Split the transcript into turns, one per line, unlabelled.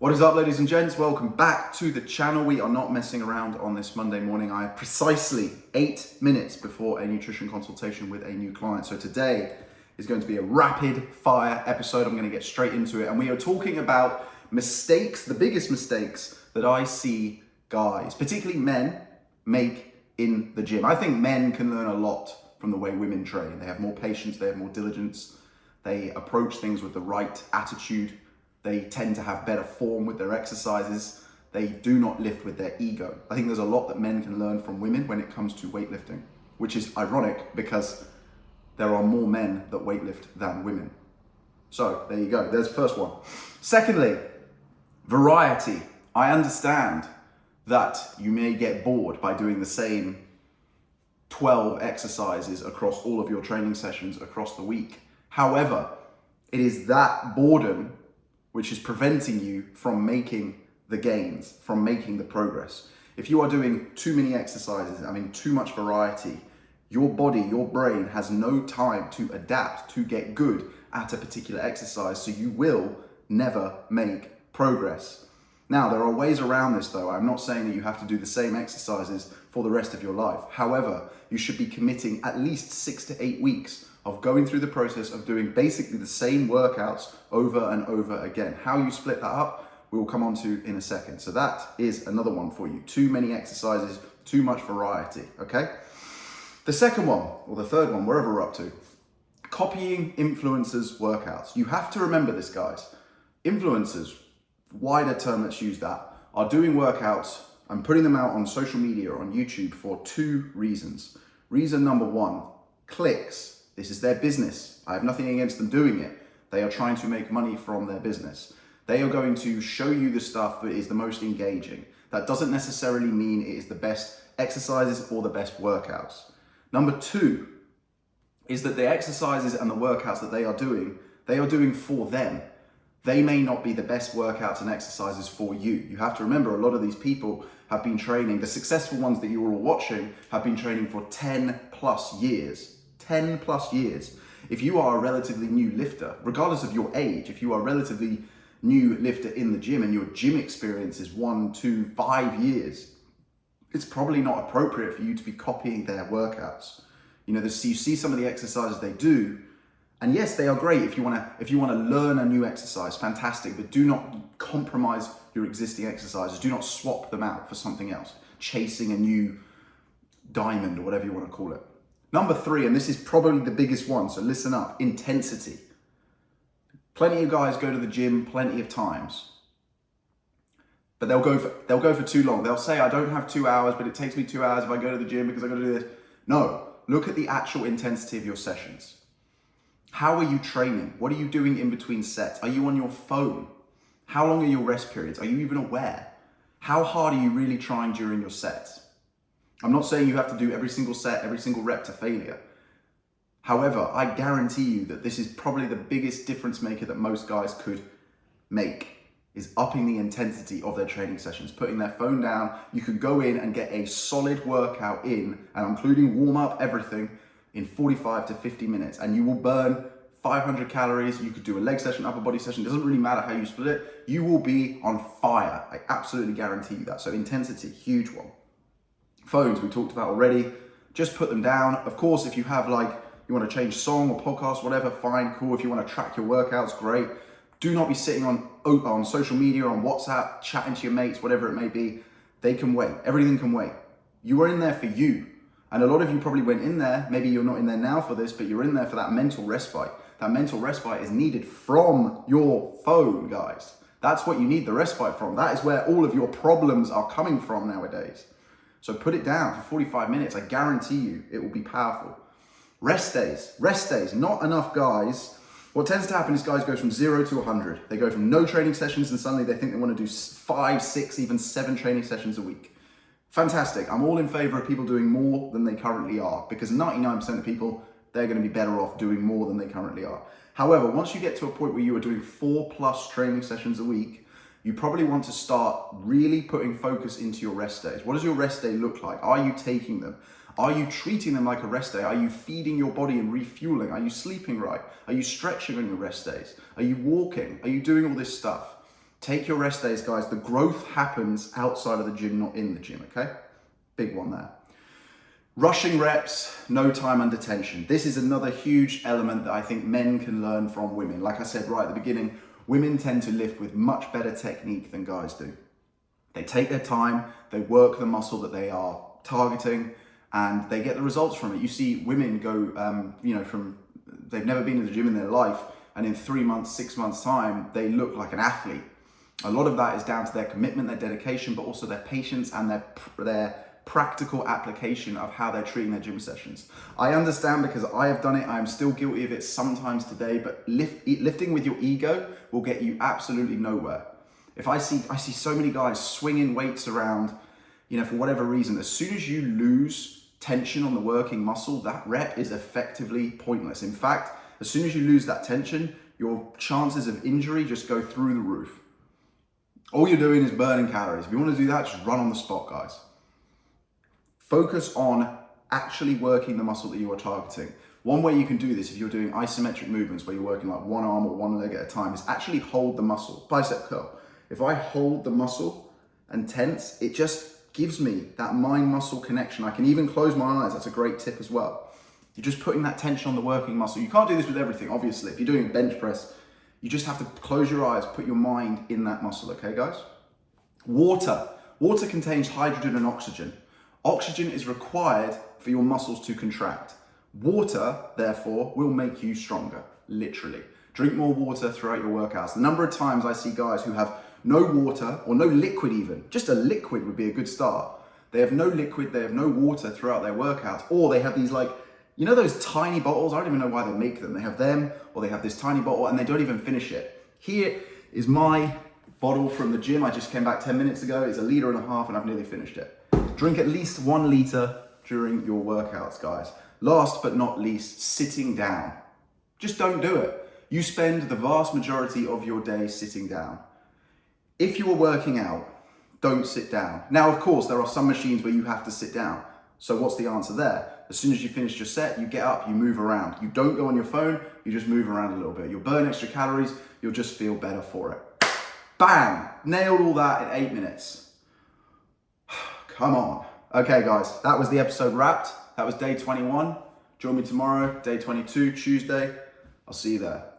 What is up, ladies and gents? Welcome back to the channel. We are not messing around on this Monday morning. I have precisely 8 minutes before a nutrition consultation with a new client. So today is going to be a rapid fire episode. I'm going to get straight into it. And we are talking about mistakes, the biggest mistakes that I see guys, particularly men, make in the gym. I think men can learn a lot from the way women train. They have more patience, they have more diligence, they approach things with the right attitude. They tend to have better form with their exercises. They do not lift with their ego. I think there's a lot that men can learn from women when it comes to weightlifting, which is ironic because there are more men that weightlift than women. So there you go, there's the first one. Secondly, variety. I understand that you may get bored by doing the same 12 exercises across all of your training sessions across the week. However, it is that boredom which is preventing you from making the gains, from making the progress. If you are doing too many exercises, too much variety, your body, your brain has no time to adapt, to get good at a particular exercise, so you will never make progress. Now, there are ways around this though. I'm not saying that you have to do the same exercises for the rest of your life. However, you should be committing at least 6 to 8 weeks of going through the process of doing basically the same workouts over and over again. How you split that up, we will come on to in a second. So that is another one for you. Too many exercises, too much variety, okay? The second one, or the third one, wherever we're up to, copying influencers' workouts. You have to remember this, guys. Influencers, wider term, let's use that, are doing workouts and putting them out on social media or on YouTube for 2 reasons. Reason number 1, clicks. This is their business. I have nothing against them doing it. They are trying to make money from their business. They are going to show you the stuff that is the most engaging. That doesn't necessarily mean it is the best exercises or the best workouts. Number 2 is that the exercises and the workouts that they are doing for them. They may not be the best workouts and exercises for you. You have to remember, a lot of these people have been training, the successful ones that you are all watching have been training for 10 plus years. 10 plus years. If you are a relatively new lifter, regardless of your age, if you are a relatively new lifter in the gym and your gym experience is 1, 2, 5 years, it's probably not appropriate for you to be copying their workouts. You see some of the exercises they do, and yes, they are great if you want to learn a new exercise, fantastic, but do not compromise your existing exercises. Do not swap them out for something else, chasing a new diamond or whatever you want to call it. Number 3, and this is probably the biggest one, so listen up, intensity. Plenty of guys go to the gym plenty of times, but they'll go for too long. They'll say, I don't have 2 hours, but it takes me 2 hours if I go to the gym because I got to do this. No, look at the actual intensity of your sessions. How are you training? What are you doing in between sets? Are you on your phone? How long are your rest periods? Are you even aware? How hard are you really trying during your sets? I'm not saying you have to do every single set, every single rep to failure. However, I guarantee you that this is probably the biggest difference maker that most guys could make, is upping the intensity of their training sessions, putting their phone down. You could go in and get a solid workout in, and including warm up, everything, in 45 to 50 minutes, and you will burn 500 calories. You could do a leg session, upper body session. It doesn't really matter how you split it. You will be on fire. I absolutely guarantee you that. So intensity, huge one. Phones, we talked about already. Just put them down. Of course, if you have you want to change song or podcast, whatever, fine, cool. If you want to track your workouts, great. Do not be sitting on social media, on WhatsApp, chatting to your mates, whatever it may be. They can wait. Everything can wait. You are in there for you. And a lot of you probably went in there, maybe you're not in there now for this, but you're in there for that mental respite. That mental respite is needed from your phone, guys. That's what you need the respite from. That is where all of your problems are coming from nowadays. So put it down for 45 minutes. I guarantee you it will be powerful. Rest days, not enough guys. What tends to happen is guys go from 0 to 100. They go from no training sessions and suddenly they think they want to do 5, 6, even 7 training sessions a week. Fantastic. I'm all in favor of people doing more than they currently are, because 99% of people, they're going to be better off doing more than they currently are. However, once you get to a point where you are doing 4+ training sessions a week, you probably want to start really putting focus into your rest days. What does your rest day look like? Are you taking them? Are you treating them like a rest day? Are you feeding your body and refueling? Are you sleeping right? Are you stretching on your rest days? Are you walking? Are you doing all this stuff? Take your rest days, guys. The growth happens outside of the gym, not in the gym, okay? Big one there. Rushing reps, no time under tension. This is another huge element that I think men can learn from women. Like I said right at the beginning, women tend to lift with much better technique than guys do. They take their time, they work the muscle that they are targeting, and they get the results from it. You see women go, they've never been in the gym in their life, and in 3 months, 6 months time, they look like an athlete. A lot of that is down to their commitment, their dedication, but also their patience and their practical application of how they're treating their gym sessions. I understand because I have done it. I am still guilty of it sometimes today, but lifting with your ego will get you absolutely nowhere. If I see so many guys swinging weights around, for whatever reason, as soon as you lose tension on the working muscle, that rep is effectively pointless. In fact, as soon as you lose that tension, your chances of injury just go through the roof. All you're doing is burning calories. If you want to do that, just run on the spot, guys. Focus on actually working the muscle that you are targeting. One way you can do this, if you're doing isometric movements where you're working like one arm or one leg at a time, is actually hold the muscle. Bicep curl. If I hold the muscle and tense, it just gives me that mind-muscle connection. I can even close my eyes. That's a great tip as well. You're just putting that tension on the working muscle. You can't do this with everything, obviously. If you're doing bench press, you just have to close your eyes, put your mind in that muscle, okay, guys? Water. Water contains hydrogen and oxygen. Oxygen is required for your muscles to contract. Water, therefore, will make you stronger, literally. Drink more water throughout your workouts. The number of times I see guys who have no water, or no liquid even, just a liquid would be a good start. They have no liquid, they have no water throughout their workouts, or they have these those tiny bottles, I don't even know why they make them. They have them, or they have this tiny bottle, and they don't even finish it. Here is my bottle from the gym. I just came back 10 minutes ago. It's 1.5 liters, and I've nearly finished it. Drink at least 1 liter during your workouts, guys. Last but not least, sitting down. Just don't do it. You spend the vast majority of your day sitting down. If you are working out, don't sit down. Now, of course, there are some machines where you have to sit down. So what's the answer there? As soon as you finish your set, you get up, you move around. You don't go on your phone, you just move around a little bit. You'll burn extra calories, you'll just feel better for it. Bang! Nailed all that in 8 minutes. Come on. Okay, guys, that was the episode wrapped. That was day 21. Join me tomorrow, day 22, Tuesday. I'll see you there.